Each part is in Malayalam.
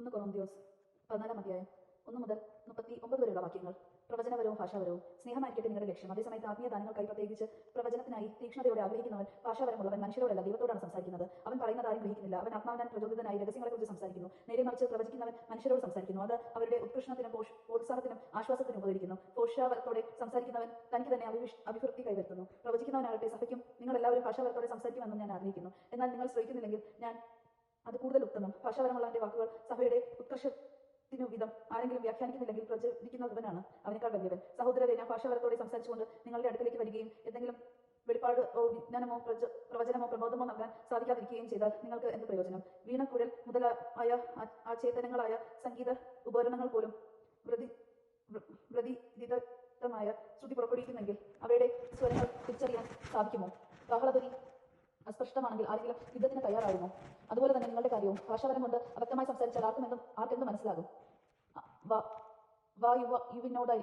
ഒന്ന് കൊറിന്ത്യസ് 14 അധ്യായം 1 മുതൽ 39 വരെയുള്ള വാക്യങ്ങൾ. പ്രവചനപരവും ഭാഷാപരവും. സ്നേഹമായിരിക്കട്ടെ നിങ്ങളുടെ ലക്ഷ്യം. അതേസമയത്ത് ആത്മീയ ദാനങ്ങൾക്കായി പ്രത്യേകിച്ച് പ്രവചനത്തിനായി തീക്ഷ്ണതയോടെ ആഗ്രഹിക്കുന്നവൻ ഭാഷാപരമുള്ളവൻ മനുഷ്യരോടല്ല ദൈവത്തോടാണ് സംസാരിക്കുന്നത്. അവൻ പറയുന്നത് ആരും ഗ്രഹിക്കുന്നില്ല. അവൻ ആത്മാവിനാൽ പ്രചോദിതനായി രഹസ്യങ്ങളെക്കുറിച്ച് സംസാരിക്കുന്നു. നേരെ മറിച്ച് പ്രവചിക്കുന്നവൻ മനുഷ്യരോട് സംസാരിക്കുന്നു. അത് അവരുടെ ഉത്കൃഷ്ടത്തിനും പ്രോത്സാഹത്തിനും ആശ്വാസത്തിനും ഉപകരിക്കുന്നു. ഭാഷാപരത്തോടെ സംസാരിക്കുന്നവൻ തനിക്ക് തന്നെ അഭിവൃദ്ധി കൈവരുത്തുന്നു. പ്രവചിക്കുന്നവനാകട്ടെ സഭയ്ക്കും നിങ്ങൾ എല്ലാവരും ഭാഷാപരത്തോടെ സംസാരിക്കുമെന്നും ഞാൻ ആഗ്രഹിക്കുന്നു. എന്നാൽ നിങ്ങൾ ശ്രമിക്കുന്നില്ലെങ്കിൽ ഞാൻ അത് കൂടുതൽ ഉത്തമം. ഭാഷാപരമുള്ളവന്റെ വാക്കുകൾ സഭയുടെ ഉത്കർഷത്തിനു വിധം ആരെങ്കിലും വ്യാഖ്യാനിക്കുന്നില്ലെങ്കിൽ പ്രചരിക്കുന്നവനാണ് അവനേക്കാൾ വലിയവൻ. സഹോദരരെ, ഞാൻ ഭാഷാപരത്തോടെ സംസാരിച്ചുകൊണ്ട് നിങ്ങളുടെ അടുക്കലേക്ക് വരികയും എന്തെങ്കിലും വെളിപ്പാടോ വിജ്ഞാനമോ പ്രവചനമോ പ്രബോധമോ നൽകാൻ സാധിക്കാതിരിക്കുകയും ചെയ്താൽ നിങ്ങൾക്ക് എന്ത് പ്രയോജനം? വീണ, കുഴൽ മുതലായ ആചേതനങ്ങളായ സംഗീത ഉപകരണങ്ങൾ പോലും പ്രതിദിതമായ ശ്രുതി പുറപ്പെടുവിക്കുന്നെങ്കിൽ അവയുടെ സ്വരങ്ങൾ തിരിച്ചറിയാൻ സാധിക്കുമോ? കാഹളധ്വനി അസ്പഷ്ടമാണെങ്കിൽ ആരെങ്കിലും യുദ്ധത്തിന് തയ്യാറാകുമോ? അതുപോലെ തന്നെ നിങ്ങളുടെ കാര്യവും. ഭാഷാപരം കൊണ്ട് അവ്യക്തമായി സംസാരിച്ചാൽ ആർക്കെന്ത് മനസ്സിലാകും?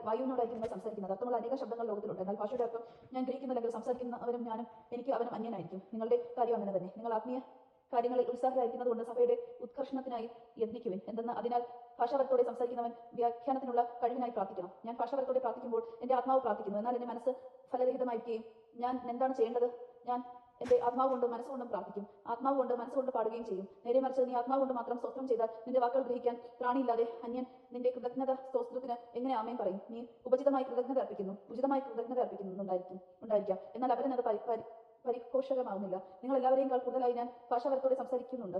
വായുവിനോടായിരിക്കും നിങ്ങൾ സംസാരിക്കുന്നത്. അർത്ഥമുള്ള അനേക ശബ്ദങ്ങൾ ലോകത്തിലുണ്ട്. എന്നാൽ ഭാഷയുടെ അർത്ഥം ഞാൻ ഗ്രഹിക്കുന്നില്ലെങ്കിൽ സംസാരിക്കുന്നവനും ഞാനും എനിക്ക് അവനും അന്യനായിരിക്കും. നിങ്ങളുടെ കാര്യം അങ്ങനെ തന്നെ. നിങ്ങൾ ആത്മീയ കാര്യങ്ങളിൽ ഉത്സാഹരായിരിക്കുന്നത് കൊണ്ട് സഭയുടെ ഉത്കർഷണത്തിനായി യത്നിക്കുവിൻ. അതിനാൽ ഭാഷാപരത്തോടെ സംസാരിക്കുന്നവൻ വ്യാഖ്യാനത്തിനുള്ള കഴിവിനായി പ്രാർത്ഥിക്കണം. ഞാൻ ഭാഷാപരത്തോടെ പ്രാർത്ഥിക്കുമ്പോൾ എന്റെ ആത്മാവ് പ്രാർത്ഥിക്കുന്നു, എന്നാൽ എന്റെ മനസ്സ് ഫലരഹിതമായിരിക്കുകയും ഞാൻ എന്താണ് ചെയ്യേണ്ടത്? ഞാൻ എന്റെ ആത്മാവ് കൊണ്ട് മനസ്സുകൊണ്ടും പ്രാർത്ഥിക്കും, ആത്മാവ് കൊണ്ട് മനസ്സുകൊണ്ട് പാടുകയും ചെയ്യും. നേരെ മറിച്ച് നീ ആത്മാവ് കൊണ്ട് മാത്രം സ്തോത്രം ചെയ്താൽ നിന്റെ വാക്കുകൾ ഗ്രഹിക്കാൻ പ്രാണിയില്ലാതെ അന്യൻ നിന്റെ കൃതജ്ഞത സ്തോത്രത്തിന് എങ്ങനെ ആമേൻ പറയും? നീ ഉചിതമായി കൃതജ്ഞത ഉണ്ടായിരിക്കാം, എന്നാൽ അവരത് പരിഘോഷകമാവുന്നില്ല. നിങ്ങൾ എല്ലാവരെയും കൂടുതലായി ഞാൻ ഭാഷാപരത്തോടെ സംസാരിക്കുന്നുണ്ട്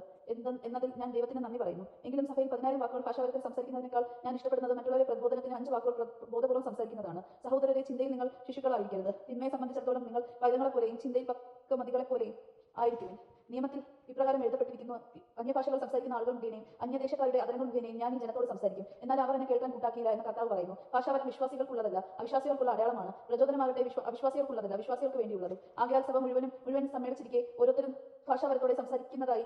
എന്നതിൽ ഞാൻ ദൈവത്തിന് നന്ദി പറയുന്നു. എങ്കിലും സഭയിൽ 10,000 വാക്കുകൾ ഭാഷാപരത്തിൽ സംസാരിക്കുന്നതിനേക്കാൾ ഞാൻ ഇഷ്ടപ്പെടുന്നത് മറ്റുള്ളവരെ പ്രബോധനത്തിന് 5 വാക്കുകൾ ബോധപൂർവ്വം സംസാരിക്കുന്നതാണ്. സഹോദരരെ, ചിന്തയിൽ നിങ്ങൾ ശിശുക്കളായിരിക്കരുത്. തിന്മയെ സംബന്ധിച്ചിടത്തോളം നിങ്ങൾ പൈതങ്ങളെപ്പോലെയും ചിന്തയിൽ പക്വമതികളെപ്പോലെയും ആയിരിക്കും. നിയമത്തിൽ ഇപ്രകാരം എഴുതപ്പെട്ടിരിക്കുന്നു, അന്യഭാഷകൾ സംസാരിക്കുന്ന ആളുകൾ മുഖേനയും അന്യദേശക്കാരുടെ അതരങ്ങൾ മുഖേനയും ഞാൻ ഈ ജനത്തോട് സംസാരിക്കും, എന്നാൽ അവർ എന്നെ കേൾക്കാൻ കൂട്ടാക്കിയില്ല എന്ന് കർത്താവ് പറയുന്നു. ഭാഷാപരം വിശ്വാസികൾക്കുള്ളതല്ല, അവിശ്വാസികൾക്കുള്ള അടയാളമാണ്. പ്രചോദനമാകട്ടെ അവിശ്വാസികൾക്കുള്ളതല്ല, വിശ്വാസികൾക്ക് വേണ്ടിയുള്ളത്. ആകയാൽ സഭ മുഴുവൻ സമ്മേളിച്ചിരിക്കെ ഓരോരുത്തരും ഭാഷാപരത്തോടെ സംസാരിക്കുന്നതായി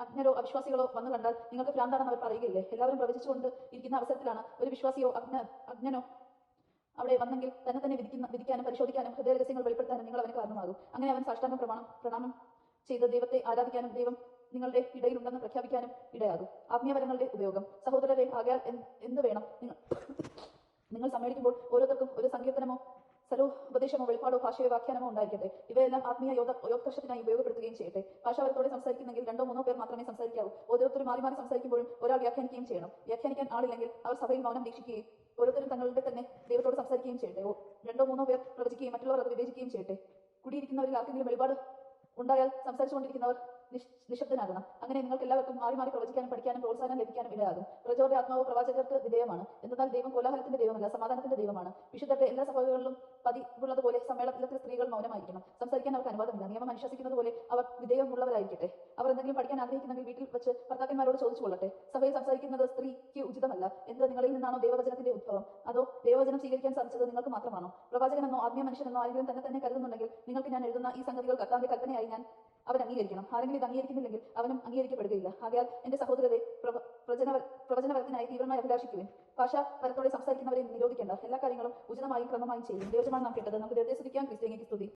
അജ്ഞരോ അവിശ്വാസികളോ വന്നു കണ്ടാൽ നിങ്ങൾക്ക് ഭ്രാന്താണെന്ന് അവർ പറയുകയില്ലേ? എല്ലാവരും പ്രവചിച്ചുകൊണ്ട് ഇരിക്കുന്ന അവസരത്തിലാണ് ഒരു വിശ്വാസിയോ അജ്ഞനോ അവിടെ വന്നെങ്കിൽ തന്നെ വിധിക്കാനും പരിശോധിക്കാനും ഹൃദയരഹസ്യങ്ങൾ വെളിപ്പെടുത്താനും നിങ്ങൾ അവന് കാരണമാകും. അങ്ങനെ അവൻ സാഷ്ടാംഗം പ്രണാമം ചെയ്ത് ദൈവത്തെ ആരാധിക്കാനും ദൈവം നിങ്ങളുടെ ഇടയിലുണ്ടെന്ന് പ്രഖ്യാപിക്കാനും ഇടയാകും. ആത്മീയവരങ്ങളുടെ ഉപയോഗം. സഹോദരരെ, ആകയാൽ എന്ത് വേണം? നിങ്ങൾ സമ്മേളിക്കുമ്പോൾ ഓരോരുത്തർക്കും ഒരു സങ്കീർത്തനമോ ഉപദേശമോ വെളിപ്പാടോ ഭാഷയോ വ്യാഖ്യാനമോ ഉണ്ടായിരിക്കട്ടെ. ഇവയെല്ലാം ആത്മീയ യോദ്കർഷത്തിനായി ഉപയോഗപ്പെടുത്തുകയും ചെയ്യട്ടെ. ഭാഷാപരത്തോടെ സംസാരിക്കുന്നെങ്കിൽ 2 3 പേർ മാത്രമേ സംസാരിക്കാവൂ. ഓരോരുത്തരും മാറി മാറി സംസാരിക്കുമ്പോഴും ഒരാൾ വ്യാഖ്യാനിക്കുകയും ചെയ്യണം. വ്യാഖ്യാനിക്കാൻ ആളില്ലെങ്കിൽ അവർ സഭയിൽ മൗനം ദീക്ഷിക്കുകയും ഓരോരുത്തരും തങ്ങളുടെ തന്നെ ദൈവത്തോട് സംസാരിക്കുകയും ചെയ്യട്ടെ. 2 3 പേർ പ്രവചിക്കുകയും മറ്റുള്ളവർ അത് വിവേചിക്കുകയും ചെയ്യട്ടെ. കുടിയിരിക്കുന്നവരിൽ ആർക്കെങ്കിലും വെളിപാട് ഉണ്ടായാൽ സംസാരിച്ചുകൊണ്ടിരിക്കുന്നവർ നിശബ്ദനാകണം. അങ്ങനെ നിങ്ങൾക്ക് എല്ലാവർക്കും മാറി മാറി പ്രവചിക്കാനും പഠിക്കാനും പ്രോത്സാഹനം ലഭിക്കാനും ഇടയാകും. പ്രചോദന ആത്മാവ് പ്രവാചകർക്ക് വിധേയമാണ്. എന്നാൽ ദൈവം കോലാഹലത്തിന്റെ ദൈവമല്ല, സമാധാനത്തിന്റെ ദൈവമാണ്. വിശുദ്ധരുടെ എല്ലാ സഭകളിലും പതിവുള്ളതുപോലെ സമ്മേളനത്തിൽ സ്ത്രീകൾ മൗനമായിരിക്കണം. സംസാരിക്കാൻ അവർക്ക് അനുവാദമില്ല. നിയമം അനുശാസിക്കുന്നത് പോലെ അവർ വിധേയമുള്ളവരായിരിക്കട്ടെ. അവർ എന്തെങ്കിലും പഠിക്കാൻ ആഗ്രഹിക്കുന്നെങ്കിൽ വീട്ടിൽ വെച്ച് ഭർത്താക്കന്മാരോട് ചോദിച്ചു കൊള്ളട്ടെ. സഭയിൽ സംസാരിക്കുന്നത് സ്ത്രീക്ക് ഉചിതമല്ല. എന്ത് നിങ്ങളിൽ നിന്നാണോ ദൈവവചനത്തിന്റെ ഉദ്ഭവം? അതോ ദൈവവചനം സ്വീകരിക്കാൻ സാധിച്ചത് നിങ്ങൾക്ക് മാത്രമാണോ? പ്രവാചകനെന്നോ ആത്മീയ മനുഷ്യനെന്നോ ആരെങ്കിലും തന്നെ കരുതുന്നുണ്ടെങ്കിൽ നിങ്ങൾക്ക് ഞാൻ എഴുതുന്ന ഈ സംഗതികൾ കർത്താവിന്റെ കൽപ്പനയായി അവൻ അംഗീകരിക്കണം. ആരെങ്കിലും ഇത് അംഗീകരിക്കുന്നില്ലെങ്കിൽ അവനും അംഗീകരിക്കപ്പെടുകയില്ല. ആകയാൽ എന്റെ സഹോദരരെ, പ്രവചനപരത്തിനായി തീവ്രമായി അഭിലാഷിക്കുവിൻ. ഭാഷാപരത്തോടെ സംസാരിക്കുന്നവരെ നിരോധിക്കേണ്ട. എല്ലാ കാര്യങ്ങളും ഉചിതമായും ക്രമമായും ചെയ്യും. ദൈവജനമാണ് നാം കേട്ടത്. നമുക്ക് ദൈവത്തെ സ്തുതിക്കാം. ക്രിസ്തുവിനെ സ്തുതി.